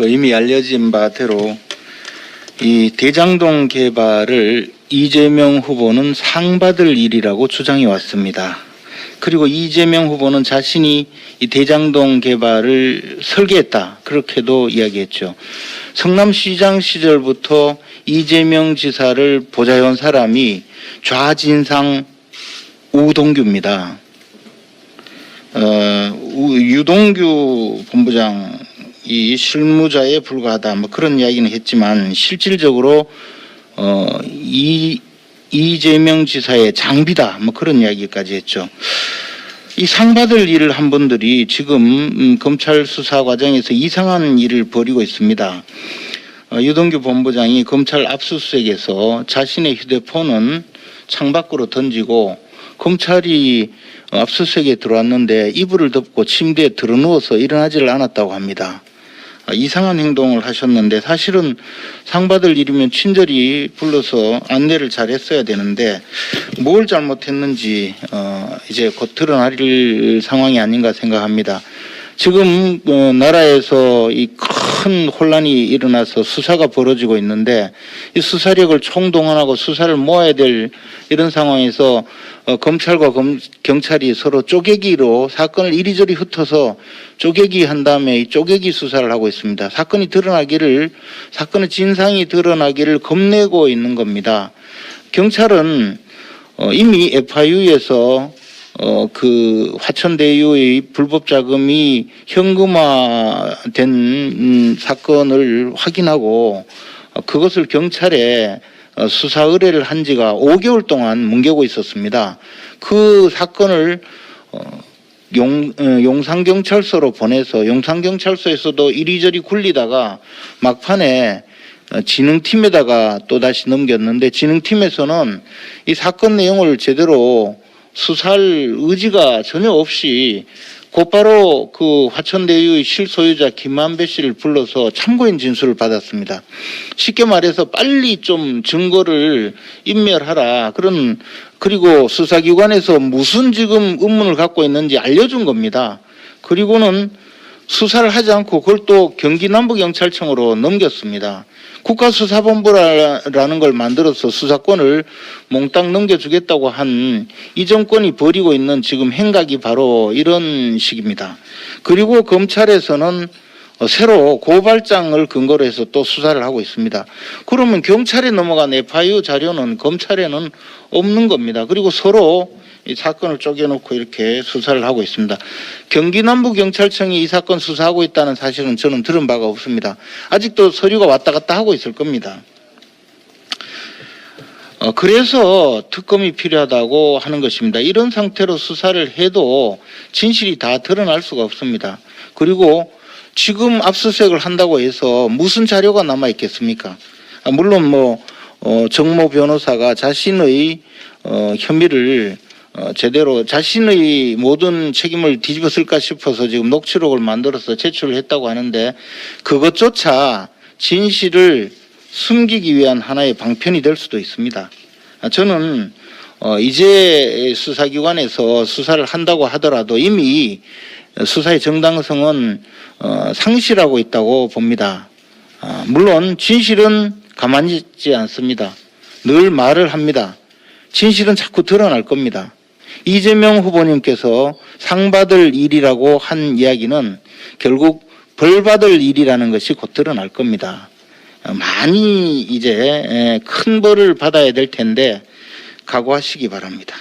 이미 알려진 바대로 이 대장동 개발을 이재명 후보는 상받을 일이라고 주장해 왔습니다. 그리고 이재명 후보는 자신이 이 대장동 개발을 설계했다, 그렇게도 이야기했죠. 성남시장 시절부터 이재명 지사를 보좌해온 사람이 좌진상 우동규입니다. 유동규 본부장이 실무자에 불과하다, 뭐 그런 이야기는 했지만 실질적으로 이재명 지사의 장비다, 뭐 그런 이야기까지 했죠. 이 상받을 일을 한 분들이 지금 검찰 수사 과정에서 이상한 일을 벌이고 있습니다. 유동규 본부장이 검찰 압수수색에서 자신의 휴대폰은 창밖으로 던지고 검찰이 압수수색에 들어왔는데 이불을 덮고 침대에 드러누워서 일어나지를 않았다고 합니다. 이상한 행동을 하셨는데 사실은 상받을 일이면 친절히 불러서 안내를 잘 했어야 되는데 뭘 잘못했는지 이제 곧 드러날 상황이 아닌가 생각합니다. 지금 나라에서 이 큰 혼란이 일어나서 수사가 벌어지고 있는데 이 수사력을 총동원하고 수사를 모아야 될 이런 상황에서 검찰과 경찰이 서로 쪼개기로 사건을 이리저리 흩어서 쪼개기 한 다음에 이 쪼개기 수사를 하고 있습니다. 사건의 진상이 드러나기를 겁내고 있는 겁니다. 경찰은 이미 FIU에서 그 화천대유의 불법 자금이 현금화된 사건을 확인하고 그것을 경찰에 수사 의뢰를 한 지가 5개월 동안 뭉개고 있었습니다. 그 사건을 용산경찰서로 보내서 용산경찰서에서도 이리저리 굴리다가 막판에 진흥팀에다가 또다시 넘겼는데 진흥팀에서는 이 사건 내용을 제대로 수사할 의지가 전혀 없이 곧바로 그 화천대유의 실소유자 김만배 씨를 불러서 참고인 진술을 받았습니다. 쉽게 말해서 빨리 좀 증거를 인멸하라. 그리고 수사기관에서 무슨 지금 의문을 갖고 있는지 알려준 겁니다. 그리고는 수사를 하지 않고 그걸 또 경기남부경찰청으로 넘겼습니다. 국가수사본부라는 걸 만들어서 수사권을 몽땅 넘겨주겠다고 한 이 정권이 벌이고 있는 지금 행각이 바로 이런 식입니다. 그리고 검찰에서는 새로 고발장을 근거로 해서 또 수사를 하고 있습니다. 그러면 경찰에 넘어간 FIU 자료는 검찰에는 없는 겁니다. 그리고 서로 이 사건을 쪼개놓고 이렇게 수사를 하고 있습니다. 경기남부경찰청이 이 사건 수사하고 있다는 사실은 저는 들은 바가 없습니다. 아직도 서류가 왔다 갔다 하고 있을 겁니다. 그래서 특검이 필요하다고 하는 것입니다. 이런 상태로 수사를 해도 진실이 다 드러날 수가 없습니다. 그리고 지금 압수수색을 한다고 해서 무슨 자료가 남아 있겠습니까? 물론 정모 변호사가 자신의 혐의를 제대로 자신의 모든 책임을 뒤집었을까 싶어서 지금 녹취록을 만들어서 제출을 했다고 하는데 그것조차 진실을 숨기기 위한 하나의 방편이 될 수도 있습니다. 저는 이제 수사기관에서 수사를 한다고 하더라도 이미 수사의 정당성은 상실하고 있다고 봅니다. 물론 진실은 가만히 있지 않습니다. 늘 말을 합니다. 진실은 자꾸 드러날 겁니다. 이재명 후보님께서 상받을 일이라고 한 이야기는 결국 벌받을 일이라는 것이 곧 드러날 겁니다. 많이 이제 큰 벌을 받아야 될 텐데 각오하시기 바랍니다.